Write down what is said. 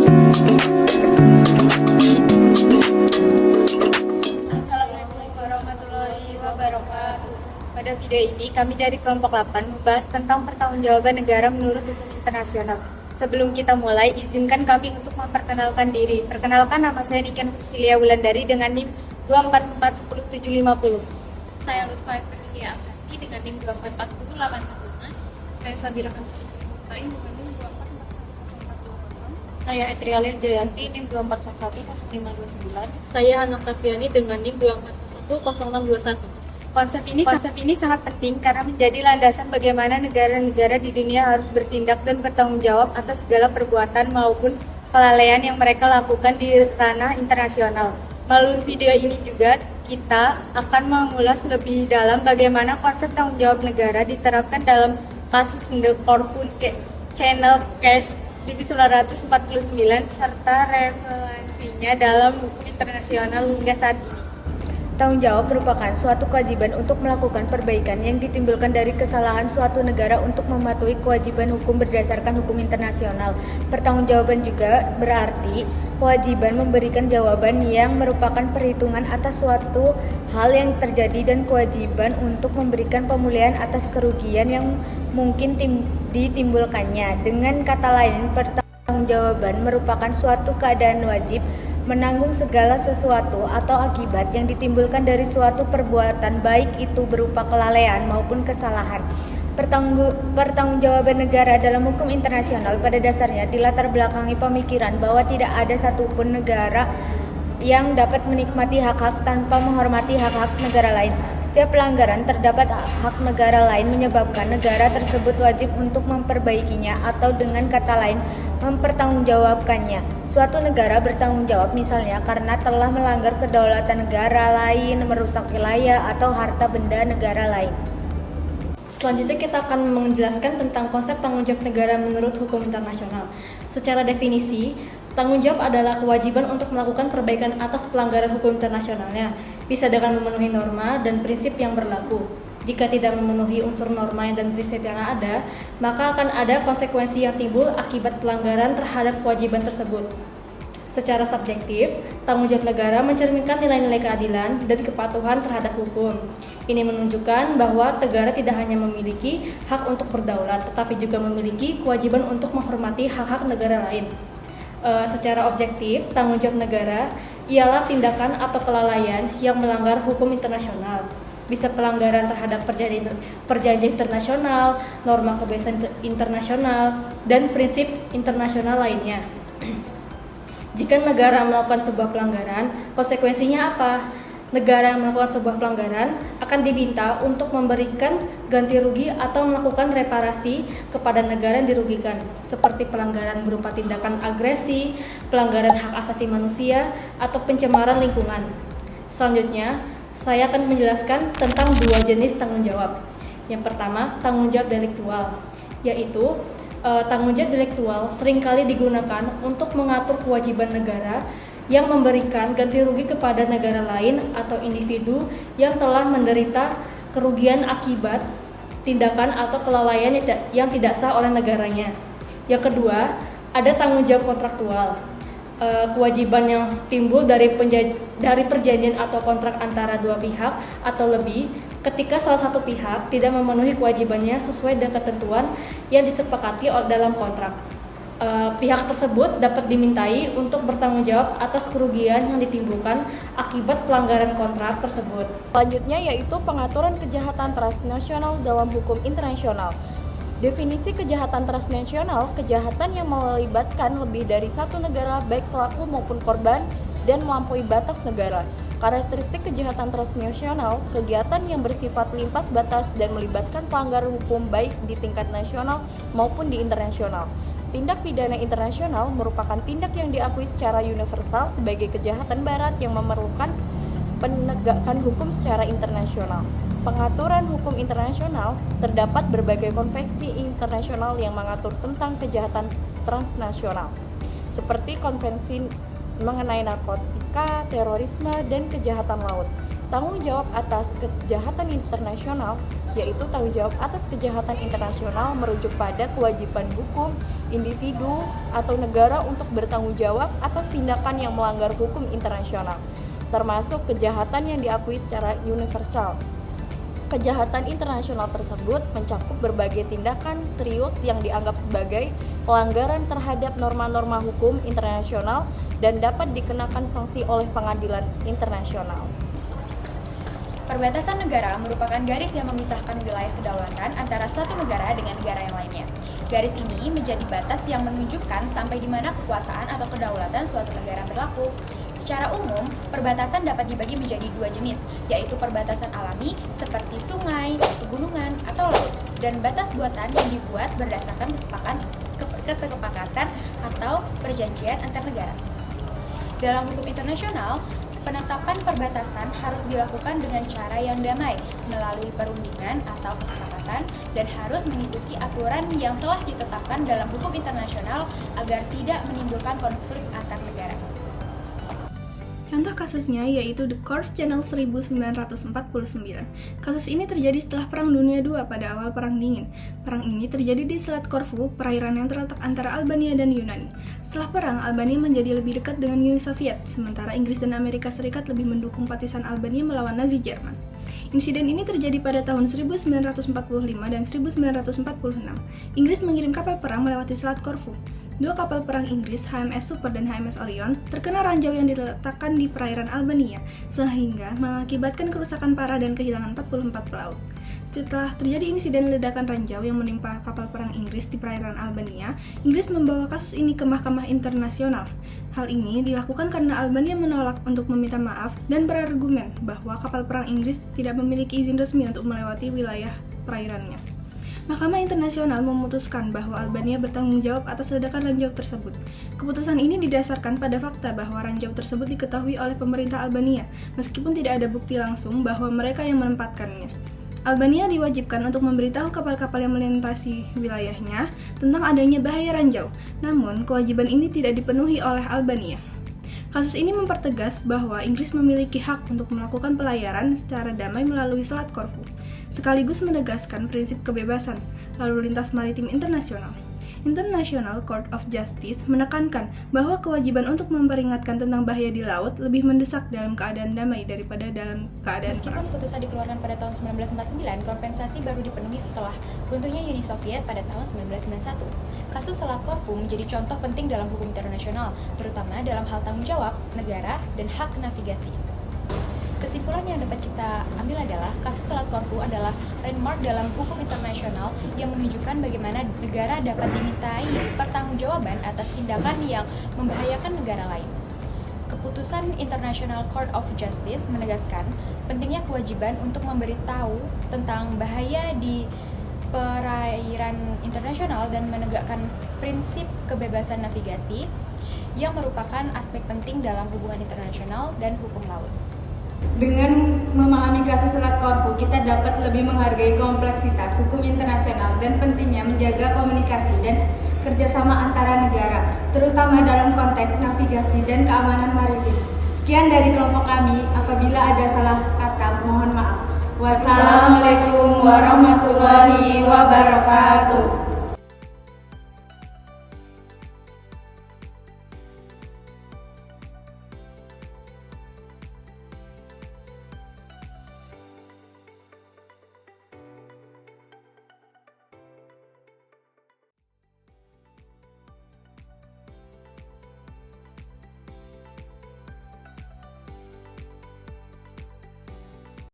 Assalamualaikum warahmatullahi wabarakatuh. Pada video ini kami dari kelompok 8 membahas tentang pertanggungjawaban negara menurut hukum internasional. Sebelum kita mulai, izinkan kami untuk memperkenalkan diri. Perkenalkan, nama saya Niken Fusilia Wulandari dengan NIM 244100750. Saya Lutfa Emilia Absanti dengan NIM 2440845. Saya Sabira Hansyah Mustain dengan NIM 2440420. Saya Etrialia Jayanti NIM 244100529. Saya Hana Oktaviani dengan NIM 2410621. Konsep ini sangat penting karena menjadi landasan bagaimana negara-negara di dunia harus bertindak dan bertanggung jawab atas segala perbuatan maupun kelalaian yang mereka lakukan di ranah internasional. Melalui video ini juga kita akan mengulas lebih dalam bagaimana konsep tanggung jawab negara diterapkan dalam kasus The Corfund Channel Case 1949 serta relevansinya dalam hukum internasional hingga saat ini. Tanggung jawab merupakan suatu kewajiban untuk melakukan perbaikan yang ditimbulkan dari kesalahan suatu negara untuk mematuhi kewajiban hukum berdasarkan hukum internasional. Pertanggungjawaban juga berarti kewajiban memberikan jawaban yang merupakan perhitungan atas suatu hal yang terjadi dan kewajiban untuk memberikan pemulihan atas kerugian yang mungkin ditimbulkannya. Dengan kata lain, pertanggungjawaban merupakan suatu keadaan wajib menanggung segala sesuatu atau akibat yang ditimbulkan dari suatu perbuatan, baik itu berupa kelalaian maupun kesalahan. Pertanggungjawaban negara dalam hukum internasional pada dasarnya dilatar belakangi pemikiran bahwa tidak ada satupun negara yang dapat menikmati hak-hak tanpa menghormati hak-hak negara lain. Setiap pelanggaran terdapat hak negara lain menyebabkan negara tersebut wajib untuk memperbaikinya atau dengan kata lain mempertanggungjawabkannya. Suatu negara bertanggung jawab misalnya karena telah melanggar kedaulatan negara lain, merusak wilayah atau harta benda negara lain. Selanjutnya kita akan menjelaskan tentang konsep tanggung jawab negara menurut hukum internasional. Secara definisi, tanggung jawab adalah kewajiban untuk melakukan perbaikan atas pelanggaran hukum internasionalnya, bisa dengan memenuhi norma dan prinsip yang berlaku. Jika tidak memenuhi unsur norma dan prinsip yang ada, maka akan ada konsekuensi yang timbul akibat pelanggaran terhadap kewajiban tersebut. Secara subjektif, tanggung jawab negara mencerminkan nilai-nilai keadilan dan kepatuhan terhadap hukum. Ini menunjukkan bahwa negara tidak hanya memiliki hak untuk berdaulat, tetapi juga memiliki kewajiban untuk menghormati hak-hak negara lain. Secara objektif, tanggung jawab negara ialah tindakan atau kelalaian yang melanggar hukum internasional. Bisa pelanggaran terhadap perjanjian internasional, norma kebiasaan internasional, dan prinsip internasional lainnya. Jika negara melakukan sebuah pelanggaran, konsekuensinya apa? Negara yang melakukan sebuah pelanggaran akan diminta untuk memberikan ganti rugi atau melakukan reparasi kepada negara yang dirugikan, seperti pelanggaran berupa tindakan agresi, pelanggaran hak asasi manusia, atau pencemaran lingkungan. Selanjutnya, saya akan menjelaskan tentang dua jenis tanggung jawab. Yang pertama, tanggung jawab deliktual, yaitu tanggung jawab deliktual seringkali digunakan untuk mengatur kewajiban negara yang memberikan ganti rugi kepada negara lain atau individu yang telah menderita kerugian akibat tindakan atau kelalaian yang tidak sah oleh negaranya. Yang kedua, ada tanggung jawab kontraktual. Kewajiban yang timbul dari perjanjian atau kontrak antara dua pihak atau lebih ketika salah satu pihak tidak memenuhi kewajibannya sesuai dengan ketentuan yang disepakati dalam kontrak. Pihak tersebut dapat dimintai untuk bertanggung jawab atas kerugian yang ditimbulkan akibat pelanggaran kontrak tersebut. Selanjutnya yaitu pengaturan kejahatan transnasional dalam hukum internasional. Definisi kejahatan transnasional, kejahatan yang melibatkan lebih dari satu negara, baik pelaku maupun korban, dan melampaui batas negara. Karakteristik kejahatan transnasional, kegiatan yang bersifat lintas batas dan melibatkan pelanggaran hukum baik di tingkat nasional maupun di internasional. Tindak pidana internasional merupakan tindak yang diakui secara universal sebagai kejahatan barat yang memerlukan penegakan hukum secara internasional. Pengaturan hukum internasional, terdapat berbagai konvensi internasional yang mengatur tentang kejahatan transnasional, seperti konvensi mengenai narkotika, terorisme, dan kejahatan laut. Tanggung jawab atas kejahatan internasional yaitu tanggung jawab atas kejahatan internasional merujuk pada kewajiban hukum, individu, atau negara untuk bertanggung jawab atas tindakan yang melanggar hukum internasional, termasuk kejahatan yang diakui secara universal. Kejahatan internasional tersebut mencakup berbagai tindakan serius yang dianggap sebagai pelanggaran terhadap norma-norma hukum internasional dan dapat dikenakan sanksi oleh pengadilan internasional. Perbatasan negara merupakan garis yang memisahkan wilayah kedaulatan antara suatu negara dengan negara yang lainnya. Garis ini menjadi batas yang menunjukkan sampai di mana kekuasaan atau kedaulatan suatu negara berlaku. Secara umum, perbatasan dapat dibagi menjadi dua jenis, yaitu perbatasan alami seperti sungai, pegunungan, atau laut, dan batas buatan yang dibuat berdasarkan kesepakatan atau perjanjian antar negara. Dalam hukum internasional, penetapan perbatasan harus dilakukan dengan cara yang damai, melalui perundingan atau kesepakatan, dan harus mengikuti aturan yang telah ditetapkan dalam hukum internasional agar tidak menimbulkan konflik antar negara. Contoh kasusnya yaitu The Corf Channel 1949. Kasus ini terjadi setelah Perang Dunia II pada awal Perang Dingin. Perang ini terjadi di Selat Corfu, perairan yang terletak antara Albania dan Yunani. Setelah perang, Albania menjadi lebih dekat dengan Uni Soviet, sementara Inggris dan Amerika Serikat lebih mendukung partisan Albania melawan Nazi Jerman. Insiden ini terjadi pada tahun 1945 dan 1946. Inggris mengirim kapal perang melewati Selat Corfu. Dua kapal perang Inggris, HMS Super dan HMS Orion, terkena ranjau yang diletakkan di perairan Albania, sehingga mengakibatkan kerusakan parah dan kehilangan 44 pelaut. Setelah terjadi insiden ledakan ranjau yang menimpa kapal perang Inggris di perairan Albania, Inggris membawa kasus ini ke Mahkamah Internasional. Hal ini dilakukan karena Albania menolak untuk meminta maaf dan berargumen bahwa kapal perang Inggris tidak memiliki izin resmi untuk melewati wilayah perairannya. Mahkamah Internasional memutuskan bahwa Albania bertanggung jawab atas ledakan ranjau tersebut. Keputusan ini didasarkan pada fakta bahwa ranjau tersebut diketahui oleh pemerintah Albania, meskipun tidak ada bukti langsung bahwa mereka yang menempatkannya. Albania diwajibkan untuk memberitahu kapal-kapal yang melintasi wilayahnya tentang adanya bahaya ranjau, namun kewajiban ini tidak dipenuhi oleh Albania. Kasus ini mempertegas bahwa Inggris memiliki hak untuk melakukan pelayaran secara damai melalui Selat Corfu, sekaligus menegaskan prinsip kebebasan lalu lintas maritim internasional. International Court of Justice menekankan bahwa kewajiban untuk memperingatkan tentang bahaya di laut lebih mendesak dalam keadaan damai daripada dalam keadaan perang. Meskipun putusan dikeluarkan pada tahun 1949, kompensasi baru dipenuhi setelah runtuhnya Uni Soviet pada tahun 1991. Kasus Selat Corfu menjadi contoh penting dalam hukum internasional, terutama dalam hal tanggung jawab negara dan hak navigasi. Kesimpulan yang dapat kita ambil adalah kasus Selat Corfu adalah landmark dalam hukum internasional yang menunjukkan bagaimana negara dapat dimintai pertanggungjawaban atas tindakan yang membahayakan negara lain. Keputusan International Court of Justice menegaskan pentingnya kewajiban untuk memberitahu tentang bahaya di perairan internasional dan menegakkan prinsip kebebasan navigasi yang merupakan aspek penting dalam hubungan internasional dan hukum laut. Dengan memahami kasus Selat Corfu, kita dapat lebih menghargai kompleksitas hukum internasional dan pentingnya menjaga komunikasi dan kerjasama antara negara, terutama dalam konteks navigasi dan keamanan maritim. Sekian dari kelompok kami, apabila ada salah kata, mohon maaf. Wassalamualaikum warahmatullahi wabarakatuh.